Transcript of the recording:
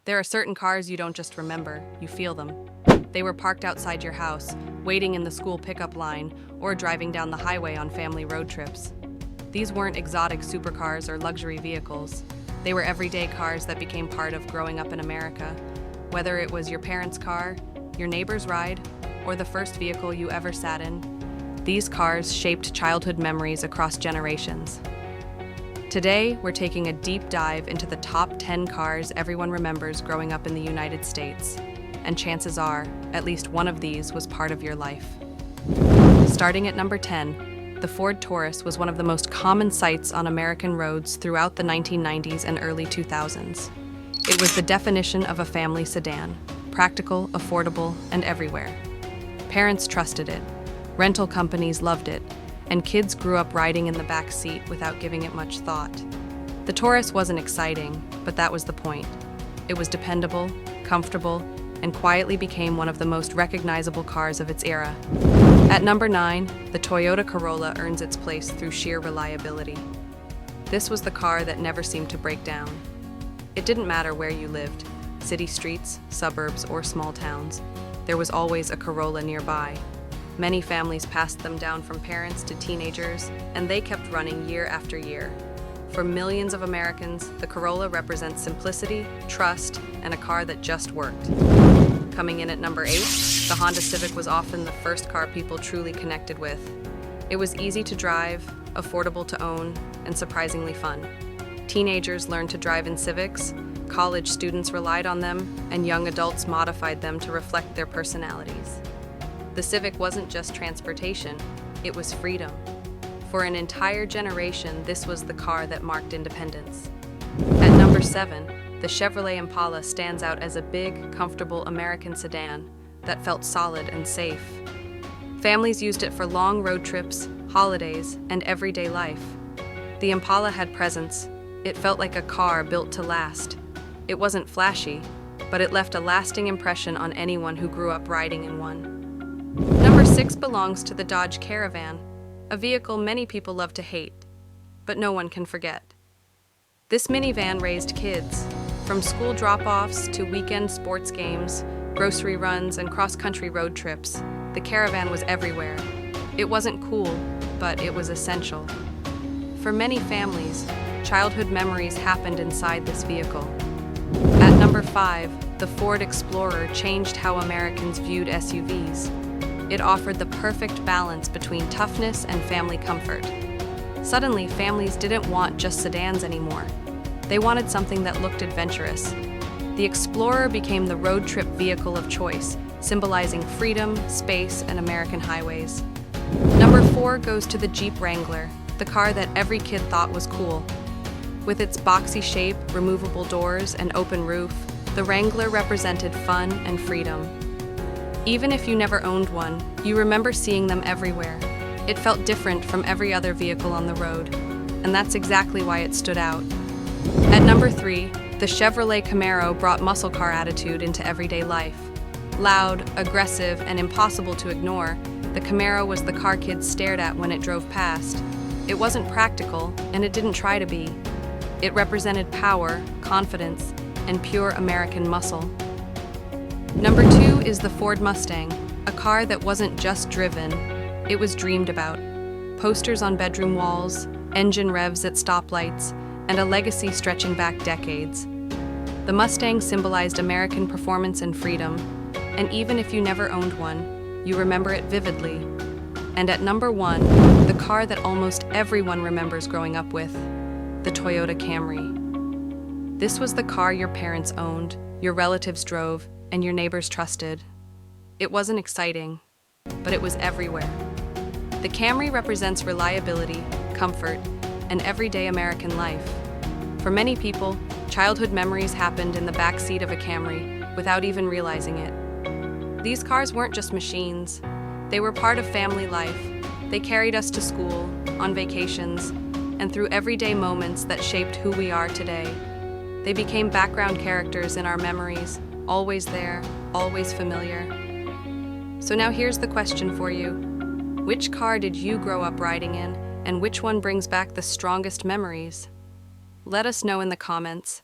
There are certain cars you don't just remember, you feel them. They were parked outside your house, waiting in the school pickup line, or driving down the highway on family road trips. These weren't exotic supercars or luxury vehicles. They were everyday cars that became part of growing up in America. Whether it was your parents' car, your neighbor's ride, or the first vehicle you ever sat in, these cars shaped childhood memories across generations. Today, we're taking a deep dive into the top 10 cars everyone remembers growing up in the United States. And chances are, at least one of these was part of your life. Starting at number 10, the Ford Taurus was one of the most common sights on American roads throughout the 1990s and early 2000s. It was the definition of a family sedan, practical, affordable, and everywhere. Parents trusted it, rental companies loved it, and kids grew up riding in the back seat without giving it much thought. The Taurus wasn't exciting, but that was the point. It was dependable, comfortable, and quietly became one of the most recognizable cars of its era. At number 9, the Toyota Corolla earns its place through sheer reliability. This was the car that never seemed to break down. It didn't matter where you lived, city streets, suburbs, or small towns. There was always a Corolla nearby. Many families passed them down from parents to teenagers, and they kept running year after year. For millions of Americans, the Corolla represents simplicity, trust, and a car that just worked. Coming in at number 8, the Honda Civic was often the first car people truly connected with. It was easy to drive, affordable to own, and surprisingly fun. Teenagers learned to drive in Civics, college students relied on them, and young adults modified them to reflect their personalities. The Civic wasn't just transportation, it was freedom. For an entire generation, this was the car that marked independence. At number 7, the Chevrolet Impala stands out as a big, comfortable American sedan that felt solid and safe. Families used it for long road trips, holidays, and everyday life. The Impala had presence. It felt like a car built to last. It wasn't flashy, but it left a lasting impression on anyone who grew up riding in one. Number 6 belongs to the Dodge Caravan, a vehicle many people love to hate, but no one can forget. This minivan raised kids, from school drop-offs to weekend sports games, grocery runs, and cross-country road trips. The Caravan was everywhere. It wasn't cool, but it was essential. For many families, childhood memories happened inside this vehicle. At number 5, the Ford Explorer changed how Americans viewed SUVs. It offered the perfect balance between toughness and family comfort. Suddenly, families didn't want just sedans anymore. They wanted something that looked adventurous. The Explorer became the road trip vehicle of choice, symbolizing freedom, space, and American highways. Number 4 goes to the Jeep Wrangler, the car that every kid thought was cool. With its boxy shape, removable doors, and open roof, the Wrangler represented fun and freedom. Even if you never owned one, you remember seeing them everywhere. It felt different from every other vehicle on the road, and that's exactly why it stood out. At number 3, the Chevrolet Camaro brought muscle car attitude into everyday life. Loud, aggressive, and impossible to ignore, the Camaro was the car kids stared at when it drove past. It wasn't practical, and it didn't try to be. It represented power, confidence, and pure American muscle. Number 2 is the Ford Mustang, a car that wasn't just driven, it was dreamed about. Posters on bedroom walls, engine revs at stoplights, and a legacy stretching back decades. The Mustang symbolized American performance and freedom, and even if you never owned one, you remember it vividly. And at number 1, the car that almost everyone remembers growing up with, the Toyota Camry. This was the car your parents owned, your relatives drove, and your neighbors trusted. It wasn't exciting, but it was everywhere. The Camry represents reliability, comfort, and everyday American life. For many people, childhood memories happened in the back seat of a Camry without even realizing it. These cars weren't just machines. They were part of family life. They carried us to school, on vacations, and through everyday moments that shaped who we are today. They became background characters in our memories, always there, always familiar. So now here's the question for you. Which car did you grow up riding in, and which one brings back the strongest memories? Let us know in the comments.